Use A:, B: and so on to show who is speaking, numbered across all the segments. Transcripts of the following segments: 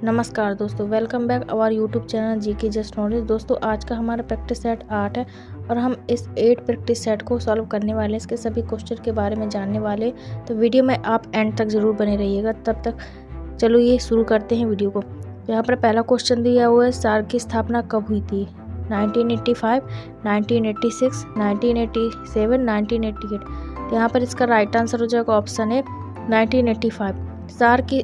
A: नमस्कार दोस्तों, welcome back our YouTube channel GK just knowledge. दोस्तों, आज का हमारा प्रैक्टिस सेट 8 है और हम इस 8 प्रैक्टिस सेट को सॉल्व करने वाले हैं। इसके सभी क्वेश्चन के बारे में जानने वाले, तो वीडियो में आप एंड तक ज़रूर बने रहिएगा। तब तक चलो ये शुरू करते हैं वीडियो को। यहाँ पर पहला क्वेश्चन दिया हुआ है, सार्क की स्थापना कब हुई थी? 1985, 1986, 1987, 1988। तो यहाँ पर इसका राइट आंसर हो जाएगा ऑप्शन है 1985। सार्क की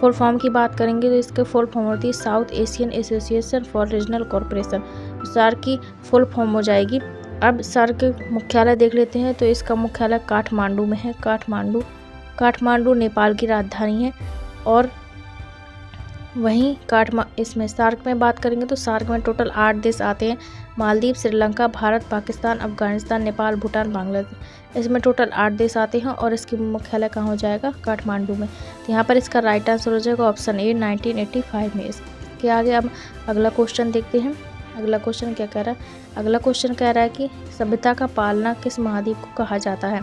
A: फुल फॉर्म की बात करेंगे तो इसके फुल फॉर्म होती है South Asian Association for Regional Cooperation. SAARC की फुल फॉर्म हो जाएगी। अब सार्क के मुख्यालय देख लेते हैं, तो इसका मुख्यालय काठमांडू में है। काठमांडू नेपाल की राजधानी है। और वहीं इसमें सार्क में बात करेंगे तो सार्क में टोटल 8 देश आते हैं। मालदीव, श्रीलंका, भारत, पाकिस्तान, अफगानिस्तान, नेपाल, भूटान, बांग्लादेश। इसमें टोटल 8 देश आते हैं और इसकी मुख्यालय कहाँ हो जाएगा? काठमांडू में। तो यहाँ पर इसका राइट आंसर हो जाएगा ऑप्शन ए 1985 में। इसके आगे अब अगला क्वेश्चन देखते हैं। अगला क्वेश्चन क्या कह रहा है? अगला क्वेश्चन कह रहा है कि सभ्यता का पालना किस महाद्वीप को कहा जाता है?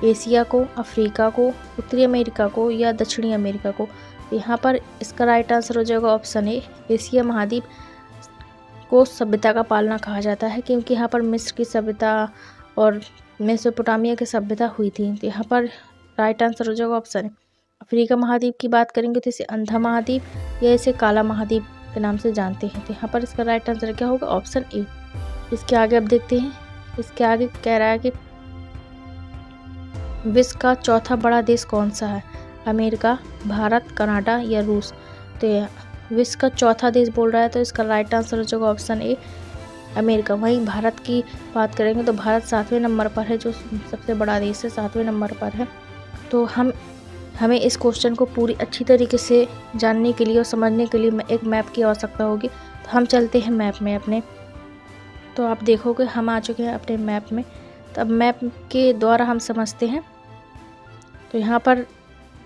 A: एशिया को, अफ्रीका को, उत्तरी अमेरिका को या दक्षिणी अमेरिका को? यहाँ पर इसका राइट आंसर हो जाएगा ऑप्शन ए, एशिया महाद्वीप को सभ्यता का पालना कहा जाता है, क्योंकि यहाँ पर मिस्र की सभ्यता और मेसोपोटामिया की सभ्यता हुई थी। तो यहाँ पर राइट आंसर हो जाएगा ऑप्शन ए। अफ्रीका महाद्वीप की बात करेंगे तो इसे अंधा महाद्वीप या इसे काला महाद्वीप के नाम से जानते हैं। तो यहाँ पर इसका राइट आंसर क्या होगा? Option A. इसके आगे अब देखते हैं। इसके आगे कह रहा है कि विश्व का चौथा बड़ा देश कौन सा है? अमेरिका, भारत, कनाडा या रूस? तो विश्व का चौथा देश बोल रहा है, तो इसका राइट आंसर हो जाएगा ऑप्शन ए, अमेरिका। वहीं भारत की बात करेंगे तो भारत 7वें नंबर पर है, जो सबसे बड़ा देश है, 7वें नंबर पर है। तो हमें इस क्वेश्चन को पूरी अच्छी तरीके से जानने के लिए और समझने के लिए एक मैप की आवश्यकता होगी। तो हम चलते हैं मैप में अपने। तो आप देखोगे हम आ चुके हैं अपने मैप में। तो अब मैप के द्वारा हम समझते हैं। तो यहाँ पर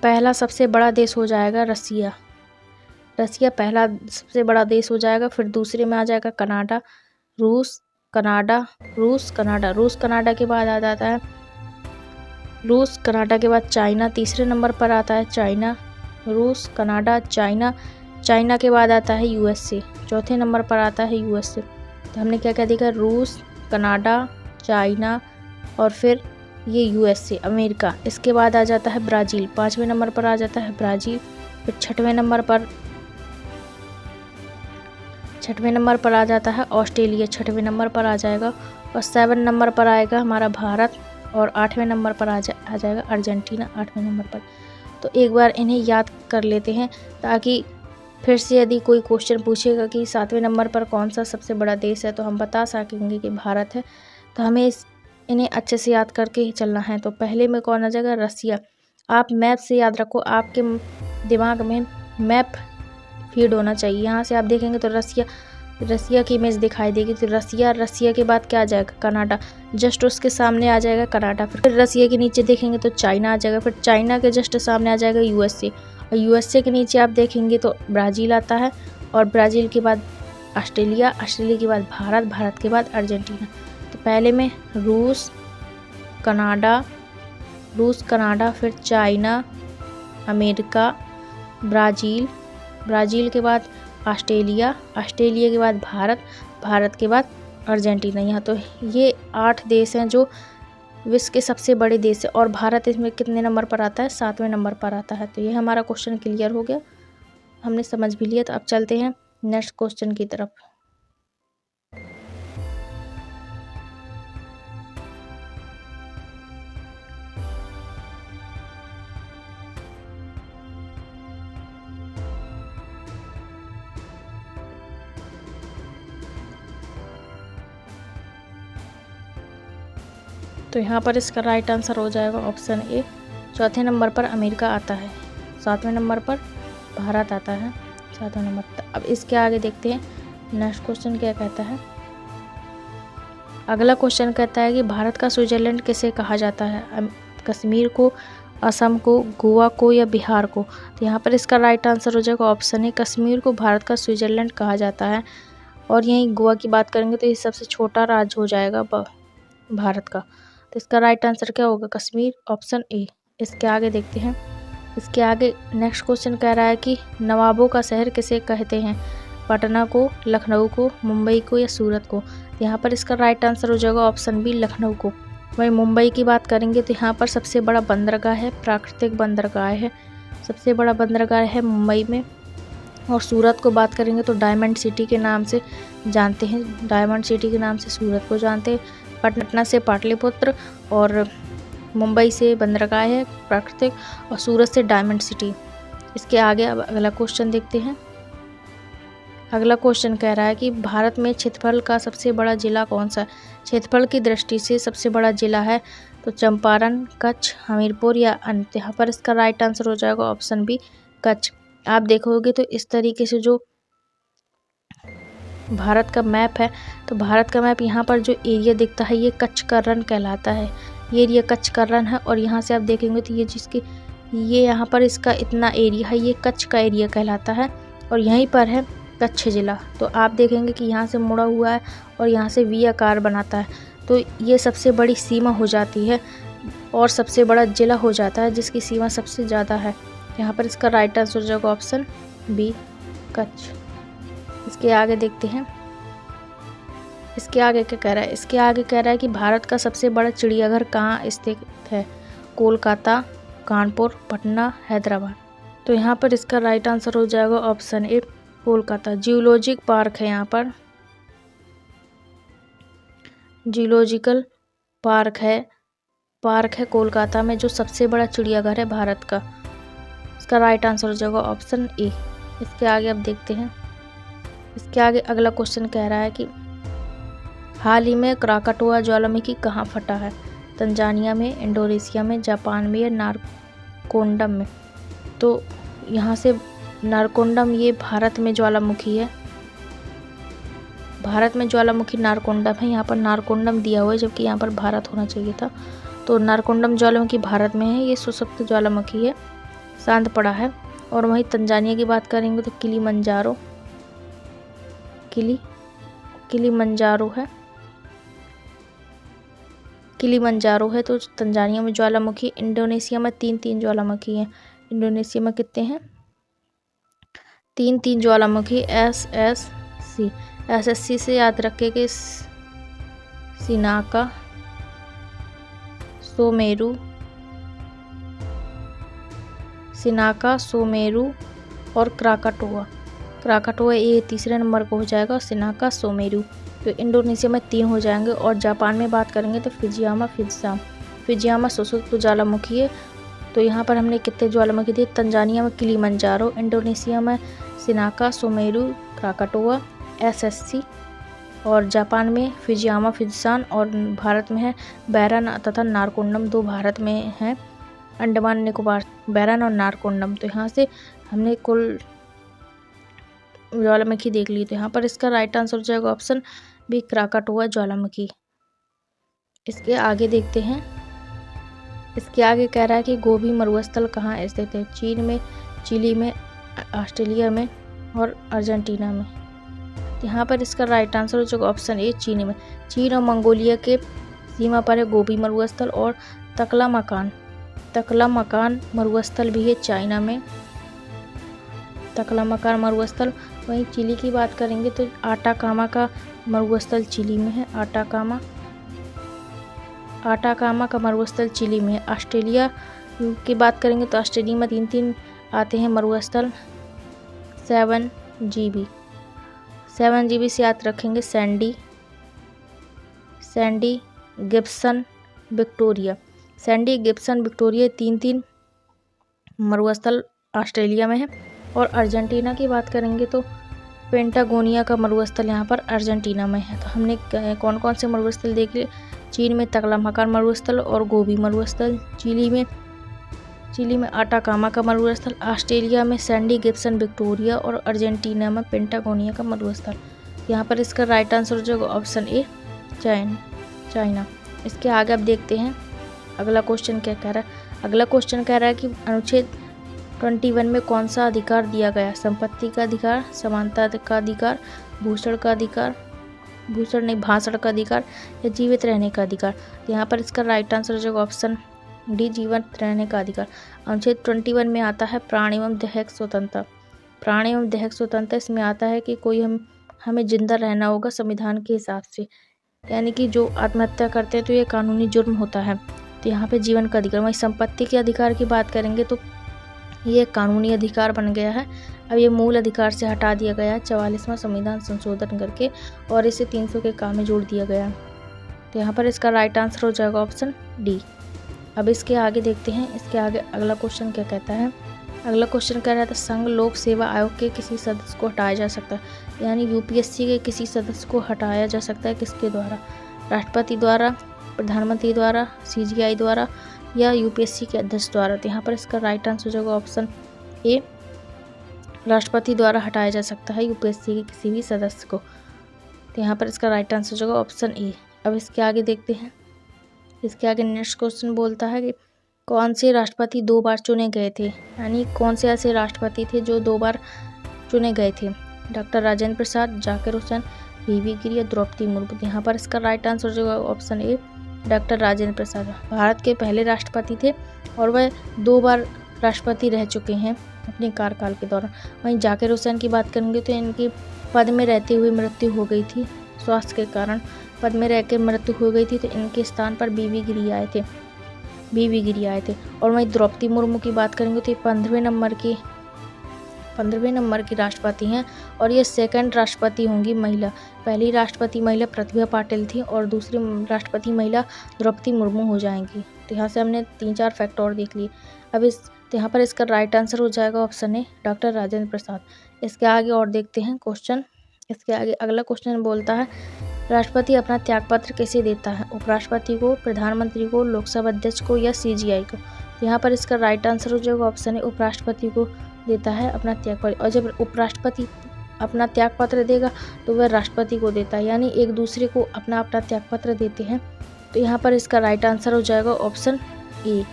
A: पहला सबसे बड़ा देश हो जाएगा रसिया। रसिया पहला सबसे बड़ा देश हो जाएगा। फिर दूसरे में आ जाएगा कनाडा, रूस, कनाडा, रूस, कनाडा। रूस कनाडा के बाद आ जाता है रूस, कनाडा के बाद चाइना। तीसरे नंबर पर आता है चाइना, रूस, कनाडा, चाइना। चाइना के बाद आता है यूएसए। चौथे नंबर पर आता है यूएसए। तो हमने क्या क्या देखा? रूस, कनाडा, चाइना और फिर ये यूएसए, अमेरिका। इसके बाद आ जाता है ब्राज़ील। 5वें नंबर पर आ जाता है ब्राज़ील। फिर 6वें नंबर पर आ जाता है ऑस्ट्रेलिया। 6वें नंबर पर आ जाएगा। और 7 नंबर पर आएगा हमारा भारत। और 8वें नंबर पर आ जाएगा अर्जेंटीना, 8वें नंबर पर। तो एक बार इन्हें याद कर लेते हैं, ताकि फिर से यदि कोई क्वेश्चन पूछेगा कि 7वें नंबर पर कौन सा सबसे बड़ा देश है, तो हम बता सकेंगे कि भारत है। तो हमें इन्हें अच्छे से याद करके ही चलना है। तो पहले में कौन आ जाएगा? रसिया। आप मैप से याद रखो, आपके दिमाग में मैप फीड होना चाहिए। यहाँ से आप देखेंगे तो रसिया की इमेज दिखाई देगी। तो रसिया के बाद क्या आ जाएगा? कनाडा। जस्ट उसके सामने आ जाएगा कनाडा। फिर रसिया के नीचे देखेंगे तो चाइना आ जाएगा। फिर चाइना के जस्ट सामने आ जाएगा यूएसए। और यूएसए के नीचे आप देखेंगे तो ब्राज़ील आता है। और ब्राज़ील के बाद ऑस्ट्रेलिया के बाद भारत के बाद अर्जेंटीना। तो पहले में रूस, कनाडा, फिर चाइना, अमेरिका, ब्राज़ील के बाद ऑस्ट्रेलिया के बाद भारत के बाद अर्जेंटीना। यहाँ तो ये 8 देश हैं जो विश्व के सबसे बड़े देश है। और भारत इसमें कितने नंबर पर आता है? 7वें नंबर पर आता है। तो ये हमारा क्वेश्चन क्लियर हो गया, हमने समझ भी लिया। तो अब चलते हैं नेक्स्ट क्वेश्चन की तरफ। तो यहाँ पर इसका राइट आंसर हो जाएगा ऑप्शन ए। चौथे नंबर पर अमेरिका आता है, 7वें नंबर पर भारत आता है, 7वें नंबर पर। अब इसके आगे देखते हैं नेक्स्ट क्वेश्चन क्या कहता है। अगला क्वेश्चन कहता है कि भारत का स्विट्जरलैंड किसे कहा जाता है? कश्मीर को, असम को, गोवा को या बिहार को? तो यहाँ पर इसका राइट आंसर हो जाएगा ऑप्शन ए, कश्मीर को भारत का स्विट्जरलैंड कहा जाता है। और यहीं गोवा की बात करेंगे तो ये सबसे छोटा राज्य हो जाएगा भारत का। तो इसका राइट आंसर क्या होगा? Kashmir, option A. इसके आगे देखते हैं इसके आगे नेक्स्ट क्वेश्चन कह रहा है कि नवाबों का शहर किसे कहते हैं, पटना को, लखनऊ को, मुंबई को या सूरत को। यहाँ पर इसका राइट आंसर हो जाएगा ऑप्शन बी, लखनऊ को। वहीं मुंबई की बात करेंगे तो यहाँ पर सबसे बड़ा बंदरगाह है, प्राकृतिक बंदरगाह है, सबसे बड़ा बंदरगाह है मुंबई में। और सूरत को बात करेंगे तो डायमंड सिटी के नाम से जानते हैं, डायमंड सिटी के नाम से सूरत को जानते हैं। पटना से पाटलिपुत्र, और मुंबई से बंदरगाह है प्राकृतिक, और सूरत से डायमंड सिटी। इसके आगे अब अगला क्वेश्चन देखते हैं। अगला क्वेश्चन कह रहा है कि भारत में क्षेत्रफल का सबसे बड़ा जिला कौन सा है। क्षेत्रफल की दृष्टि से सबसे बड़ा जिला है तो चंपारण, कच्छ, हमीरपुर या अन्य। यहाँ पर इसका राइट आंसर हो जाएगा ऑप्शन बी, कच्छ। आप देखोगे तो इस तरीके से जो भारत का मैप है, तो भारत का मैप यहाँ पर जो एरिया दिखता है ये कच्छ का रण कहलाता है। ये एरिया कच्छ का रण है, और यहाँ से आप देखेंगे तो ये यहाँ पर इसका इतना एरिया है, ये कच्छ का एरिया कहलाता है, और यहीं पर है कच्छ जिला। तो आप देखेंगे कि यहाँ से मुड़ा हुआ है और यहाँ से वी आकार बनाता है, तो ये सबसे बड़ी सीमा हो जाती है और सबसे बड़ा जिला हो जाता है जिसकी सीमा सबसे ज़्यादा है। यहाँ पर इसका राइट आंसर हो जाएगा ऑप्शन बी, कच्छ। इसके आगे देखते हैं। इसके आगे क्या कह रहा है। इसके आगे कह रहा है कि भारत का सबसे बड़ा चिड़ियाघर कहाँ स्थित है, कोलकाता, कानपुर, पटना, हैदराबाद। तो यहाँ पर इसका राइट आंसर हो जाएगा option A, Kolkata. Geologic park है, यहाँ पर जियोलॉजिकल पार्क है कोलकाता में, जो सबसे बड़ा चिड़ियाघर है भारत का। इसका राइट आंसर हो जाएगा ऑप्शन ए। इसके आगे अब देखते हैं। इसके आगे अगला क्वेश्चन कह रहा है कि हाल ही में क्राकाटोआ ज्वालामुखी कहाँ फटा है, तंजानिया में, इंडोनेशिया में, जापान में या नारकोंडम में। तो यहाँ से नारकोंडम ये भारत में ज्वालामुखी है, भारत में ज्वालामुखी नारकोंडम है। यहाँ पर नारकोंडम दिया हुआ है जबकि यहाँ पर भारत होना चाहिए था। तो नारकोंडम ज्वालामुखी भारत में है, ये सुसप्त ज्वालामुखी है, शांत पड़ा है। और वहीं तंजानिया की बात करेंगे तो किलीमंजारो है, तो तंजानिया में ज्वालामुखी। इंडोनेशिया में 3 ज्वालामुखी हैं। इंडोनेशिया में कितने हैं, 3 ज्वालामुखी। एसएससी से याद रखे कि सिनाका, सोमेरु और क्राकाटोआ ये तीसरे नंबर को हो जाएगा, सिनाका, सोमेरु। तो इंडोनेशिया में 3 हो जाएंगे। और जापान में बात करेंगे तो फिजियामा सुसप्त ज्वालामुखी है। तो यहाँ पर हमने कितने ज्वालामुखी दिए, तंजानिया में किलीमंजारो, इंडोनेशिया में सिनाका, सोमेरु, क्राकाटोआ, एसएससी, और जापान में फिजियामा, फिजिसान, और भारत में है बैरन तथा नारकोंडम। 2 भारत में हैं, अंडमान निकोबार, बैरन और नारकोंडम। तो यहाँ से हमने कुल ज्वालामुखी देख ली। तो यहाँ पर इसका राइट आंसर हो जाएगा ऑप्शन बी, क्राकाटोआ ज्वालामुखी। इसके आगे देखते हैं। इसके आगे कह रहा है कि गोबी मरुस्थल कहाँ स्थित है, चीन में, चिली में, ऑस्ट्रेलिया में और अर्जेंटीना में। यहाँ पर इसका राइट आंसर हो जाएगा ऑप्शन ए, चीन में। चीन और मंगोलिया के सीमा पर है गोबी मरुस्थल। और तकलामकान मरुस्थल भी है चाइना में, तकलामकान मरुस्थल। वहीं चिली की बात करेंगे तो आटाकामा का मरुस्थल चिली में है, आटाकामा का मरुस्थल चिली में है। ऑस्ट्रेलिया की बात करेंगे तो ऑस्ट्रेलिया में 3 आते हैं मरुस्थल। 7GB से याद रखेंगे सैंडी, गिब्सन, विक्टोरिया। 3 मरुस्थल ऑस्ट्रेलिया में है। और अर्जेंटीना की बात करेंगे तो पेंटागोनिया का मरुस्थल यहाँ पर अर्जेंटीना में है। तो हमने कौन कौन से मरुस्थल देख लिए, चीन में तकलामकान मरुस्थल और गोबी मरुस्थल, चिली में आटाकामा का मरुस्थल, ऑस्ट्रेलिया में सैंडी, गिब्सन, विक्टोरिया, और अर्जेंटीना में पेंटागोनिया का मरुस्थल। यहाँ पर इसका राइट आंसर हो जाएगा ऑप्शन ए, चाइना। इसके आगे अब देखते हैं अगला क्वेश्चन क्या कह रहा है। अगला क्वेश्चन कह रहा है कि अनुच्छेद 21 में कौन सा अधिकार दिया गया, संपत्ति का अधिकार, समानता का अधिकार, भाषण का अधिकार या जीवित रहने का अधिकार। तो यहाँ पर इसका राइट आंसर हो जाएगा ऑप्शन डी जीवंत रहने का अधिकार। अनुच्छेद 21 में आता है प्राण एवं दैहिक स्वतंत्रता। प्राण एवं दैहिक स्वतंत्रता इसमें आता है कि कोई हमें जिंदा रहना होगा संविधान के हिसाब से, यानी कि जो आत्महत्या करते हैं तो ये कानूनी जुर्म होता है। तो यहाँ पे जीवन का अधिकार। वहीं संपत्ति के अधिकार की बात करेंगे तो ये कानूनी अधिकार बन गया है। अब ये मूल अधिकार से हटा दिया गया है 44वां संविधान संशोधन करके, और इसे 300 के काम में जोड़ दिया गया। तो यहाँ पर इसका राइट आंसर हो जाएगा ऑप्शन डी। अब इसके आगे देखते हैं, इसके आगे अगला क्वेश्चन क्या कहता है। अगला क्वेश्चन कह रहा था संघ लोक सेवा आयोग के किसी सदस्य को हटाया जा सकता है, यानी यूपीएससी के किसी सदस्य को हटाया जा सकता है किसके द्वारा? राष्ट्रपति द्वारा, प्रधानमंत्री द्वारा, सीजीआई द्वारा या यूपीएससी के अध्यक्ष द्वारा। तो यहाँ पर इसका राइट आंसर हो जाएगा ऑप्शन ए, राष्ट्रपति द्वारा हटाया जा सकता है यूपीएससी के किसी भी सदस्य को। तो यहाँ पर इसका राइट आंसर हो जाएगा ऑप्शन ए। अब इसके आगे देखते हैं, इसके आगे नेक्स्ट क्वेश्चन बोलता है कि कौन से राष्ट्रपति 2 बार चुने गए थे, यानी कौन से ऐसे राष्ट्रपति थे जो 2 बार चुने गए थे? डॉक्टर राजेंद्र प्रसाद, जाकिर हुसैन, वी गिरी या द्रौपदी मुर्मू। यहाँ पर इसका राइट आंसर जो है ऑप्शन ए, डॉक्टर राजेंद्र प्रसाद भारत के पहले राष्ट्रपति थे और वह 2 बार राष्ट्रपति रह चुके हैं अपने कार्यकाल के दौरान। वहीं जाकिर हुसैन की बात करेंगे तो इनकी पद में रहते हुए मृत्यु हो गई थी, स्वास्थ्य के कारण पद में रहकर मृत्यु हो गई थी, तो इनके स्थान पर वी गिरी आए थे। और वहीं द्रौपदी मुर्मू की बात करेंगे तो ये 15वें नंबर की राष्ट्रपति हैं और ये सेकंड राष्ट्रपति होंगी महिला। पहली राष्ट्रपति महिला प्रतिभा पाटिल थी और दूसरी राष्ट्रपति महिला द्रौपदी मुर्मू हो जाएंगी। तो यहाँ से हमने 3-4 फैक्ट और देख लिए। अब यहाँ पर इसका राइट आंसर हो जाएगा ऑप्शन ए, डॉक्टर राजेंद्र प्रसाद। इसके आगे और देखते हैं क्वेश्चन। इसके आगे अगला क्वेश्चन बोलता है राष्ट्रपति अपना त्यागपत्र कैसे देता है? उपराष्ट्रपति को, प्रधानमंत्री को, लोकसभा अध्यक्ष को या सीजीआई को? यहाँ पर इसका राइट आंसर हो जाएगा ऑप्शन ए, उपराष्ट्रपति को देता है अपना त्यागपत्र। और जब उपराष्ट्रपति अपना त्यागपत्र देगा तो वह राष्ट्रपति को देता है, यानी एक दूसरे को अपना त्यागपत्र देते हैं। तो यहाँ पर इसका राइट आंसर हो जाएगा ऑप्शन ए।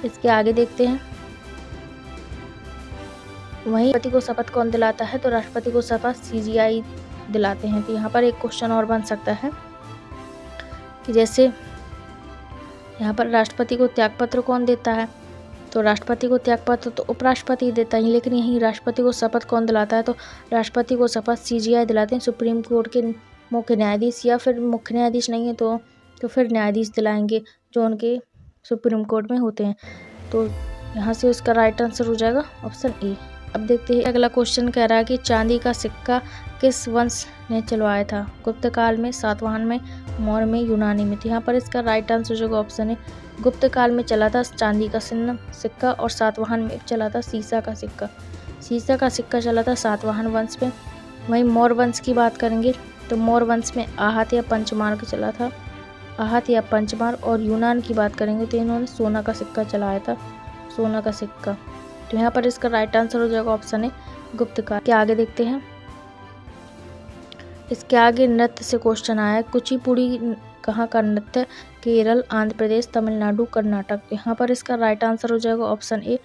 A: इसके आगे देखते हैं, वहीं राष्ट्रपति को शपथ कौन दिलाता है? तो राष्ट्रपति को शपथ सीजीआई दिलाते हैं। तो यहाँ पर एक क्वेश्चन और बन सकता है कि जैसे यहाँ पर राष्ट्रपति को त्यागपत्र कौन देता है? तो राष्ट्रपति को त्यागपत्र तो उपराष्ट्रपति देता है, लेकिन यहीं राष्ट्रपति को शपथ कौन दिलाता है? तो राष्ट्रपति को शपथ सीजीआई दिलाते हैं। सुप्रीम कोर्ट के मुख्य न्यायाधीश, या फिर मुख्य न्यायाधीश नहीं है तो फिर न्यायाधीश दिलाएंगे जो उनके सुप्रीम कोर्ट में होते हैं। तो यहाँ से उसका राइट आंसर हो जाएगा ऑप्शन ए। अब देखते हैं अगला क्वेश्चन कह रहा है कि चांदी का सिक्का किस वंश ने चलवाया था? गुप्त काल में, सातवाहन में, मौर्य में, यूनानी में? तो यहाँ पर इसका राइट आंसर जो ऑप्शन है, गुप्त काल में चला था चांदी का सिक्का और सातवाहन में चला था सीसा का सिक्का। सीसा का सिक्का चला था सातवाहन वंश में। वहीं मौर्य वंश की बात करेंगे तो मौर्य वंश में आहत या पंचमार्क चला था, आहत या पंचमार्क। और यूनान की बात करेंगे तो इन्होंने सोना का सिक्का चलाया था, सोना का सिक्का। तो यहाँ पर इसका राइट आंसर हो जाएगा ऑप्शन है गुप्त काल। के आगे देखते हैं, इसके आगे नृत्य से क्वेश्चन आया है। कुचिपुड़ी कहाँ का नृत्य? केरल, आंध्र प्रदेश, तमिलनाडु, कर्नाटक? यहाँ पर इसका राइट आंसर हो जाएगा ऑप्शन ए,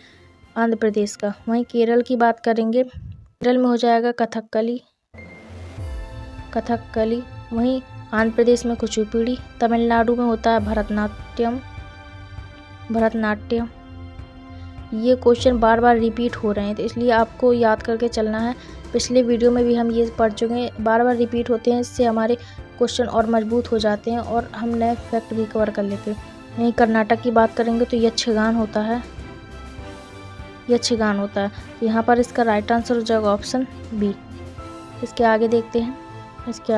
A: आंध्र प्रदेश का। वहीं केरल की बात करेंगे, केरल में हो जाएगा कथकली। वहीं आंध्र प्रदेश में कुचिपुड़ी, तमिलनाडु में होता है भरतनाट्यम। ये क्वेश्चन बार बार रिपीट हो रहे हैं तो इसलिए आपको याद करके चलना है। पिछले वीडियो में भी हम ये पढ़ चुके हैं, बार बार रिपीट होते हैं, इससे हमारे क्वेश्चन और मजबूत हो जाते हैं और हम नए फैक्ट भी कवर कर लेते हैं। वहीं कर्नाटक की बात करेंगे तो यक्षगान होता है। तो यहाँ पर इसका राइट आंसर हो जाएगा ऑप्शन बी। इसके आगे देखते हैं, इसके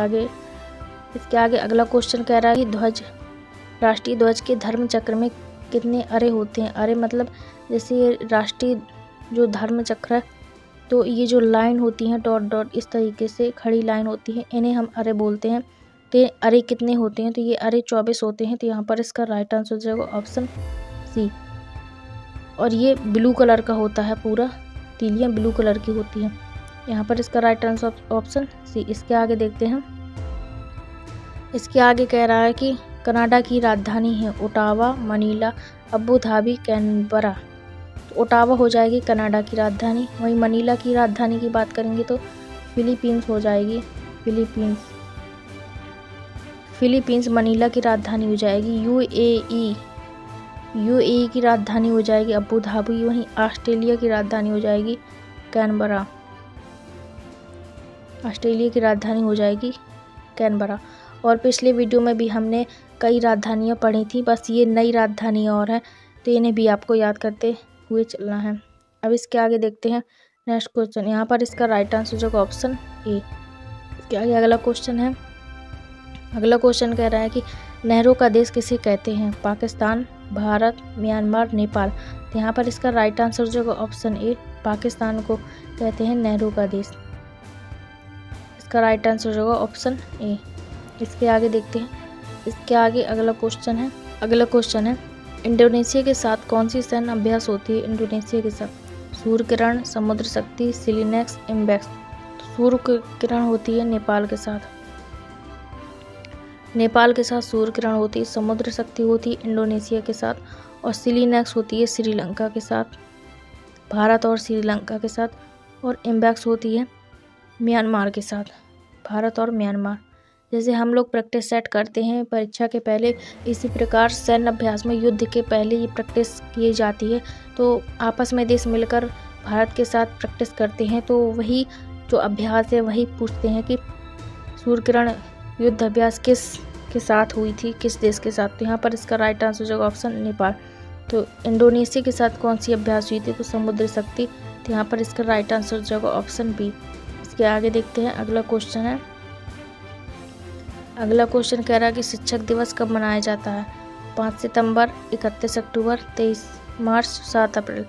A: आगे अगला क्वेश्चन कह रहा है कि राष्ट्रीय ध्वज के धर्म चक्र में कितने अरे होते हैं? अरे मतलब जैसे ये राष्ट्रीय जो धर्म चक्र है तो ये जो लाइन होती है डॉट डॉट इस तरीके से खड़ी लाइन होती है, इन्हें हम अरे बोलते हैं। तो ये अरे कितने होते हैं? तो ये अरे 24 होते हैं। तो यहाँ पर इसका राइट आंसर हो जाएगा ऑप्शन सी। और ये ब्लू कलर का होता है, पूरा तीलियाँ ब्लू कलर की होती हैं। यहाँ पर इसका राइट आंसर ऑप्शन सी। इसके आगे देखते हैं, इसके आगे कह रहा है कि कनाडा की राजधानी है Ottawa, Manila, Abu Dhabi, Canberra. तो ओटावा हो जाएगी कनाडा की राजधानी। वहीं मनीला की राजधानी की बात करेंगे तो फिलीपींस हो जाएगी, फिलीपींस मनीला की राजधानी हो जाएगी। यूएई यूएई की राजधानी हो जाएगी अबू धाबी। वहीं ऑस्ट्रेलिया की राजधानी हो जाएगी कैनबरा। ऑस्ट्रेलिया की राजधानी हो जाएगी कैनबरा। और पिछले वीडियो में भी हमने कई राजधानियाँ पढ़ी थी, बस ये नई राजधानी और है, तो इन्हें भी आपको याद करते हुए चलना है। अब इसके आगे देखते हैं नेक्स्ट क्वेश्चन। यहाँ पर इसका राइट आंसर जो ऑप्शन ए। इसके आगे अगला क्वेश्चन है। अगला क्वेश्चन कह रहा है कि नहरों का देश किसे कहते हैं? पाकिस्तान, भारत, म्यांमार, नेपाल। तो यहाँ पर इसका राइट आंसर जो ऑप्शन ए, पाकिस्तान को कहते हैं नहरों का देश। इसका राइट आंसर जो होगा ऑप्शन ए। इसके आगे देखते हैं। इसके आगे अगला क्वेश्चन है इंडोनेशिया के साथ कौन सी सैन्य अभ्यास होती है? इंडोनेशिया के साथ सूर्य किरण, समुद्र शक्ति, सिलिनेक्स, इम्बैक्स। तो सूर्य किरण होती है नेपाल के साथ। नेपाल के साथ सूर्य किरण होती है, समुद्र शक्ति होती है इंडोनेशिया के साथ, और सिलिनेक्स होती है श्रीलंका के साथ, भारत और श्रीलंका के साथ, और इम्बैक्स होती है म्यांमार के साथ, भारत और म्यांमार। जैसे हम लोग प्रैक्टिस सेट करते हैं परीक्षा के पहले, इसी प्रकार सैन्य अभ्यास में युद्ध के पहले ये प्रैक्टिस की जाती है। तो आपस में देश मिलकर भारत के साथ प्रैक्टिस करते हैं, तो वही जो अभ्यास है वही पूछते हैं कि सूर्य किरण युद्ध अभ्यास किस के साथ हुई थी, किस देश के साथ। तो यहाँ पर इसका राइट आंसर जो ऑप्शन नेपाल। तो इंडोनेशिया के साथ कौन सी अभ्यास हुई थी? तो समुद्र शक्ति। तो यहाँ पर इसका राइट आंसर जो ऑप्शन बी। इसके आगे देखते हैं अगला क्वेश्चन है। अगला क्वेश्चन कह रहा है कि शिक्षक दिवस कब मनाया जाता है? 5 सितंबर, 31 अक्टूबर, 23 मार्च, 7 अप्रैल।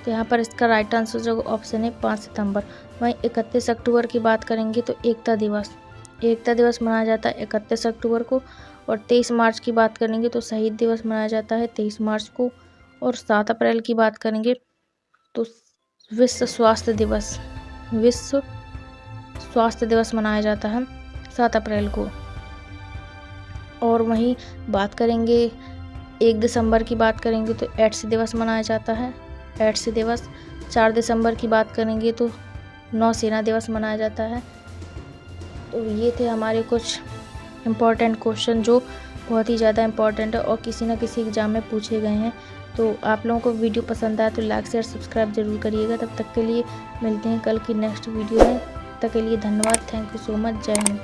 A: तो यहाँ पर इसका राइट आंसर जो ऑप्शन है 5 सितंबर। वहीं 31 अक्टूबर की बात करेंगे तो एकता दिवस मनाया जाता है 31 अक्टूबर को। और 23 मार्च की बात करेंगे तो शहीद दिवस मनाया जाता है 23 मार्च को। और 7 अप्रैल की बात करेंगे तो विश्व स्वास्थ्य दिवस मनाया जाता है 7 अप्रैल को। और वहीं बात करेंगे 1 दिसंबर की बात करेंगे तो एड्स दिवस मनाया जाता है, एड्स दिवस। 4 दिसंबर की बात करेंगे तो नौसेना दिवस मनाया जाता है। तो ये थे हमारे कुछ इम्पॉर्टेंट क्वेश्चन जो बहुत ही ज़्यादा इम्पॉर्टेंट है और किसी न किसी एग्ज़ाम में पूछे गए हैं। तो आप लोगों को वीडियो पसंद आया तो लाइक शेयर सब्सक्राइब जरूर करिएगा। तब तक के लिए मिलते हैं कल की नेक्स्ट वीडियो में। तब तक के लिए धन्यवाद। Thank you so much. जय हिंद।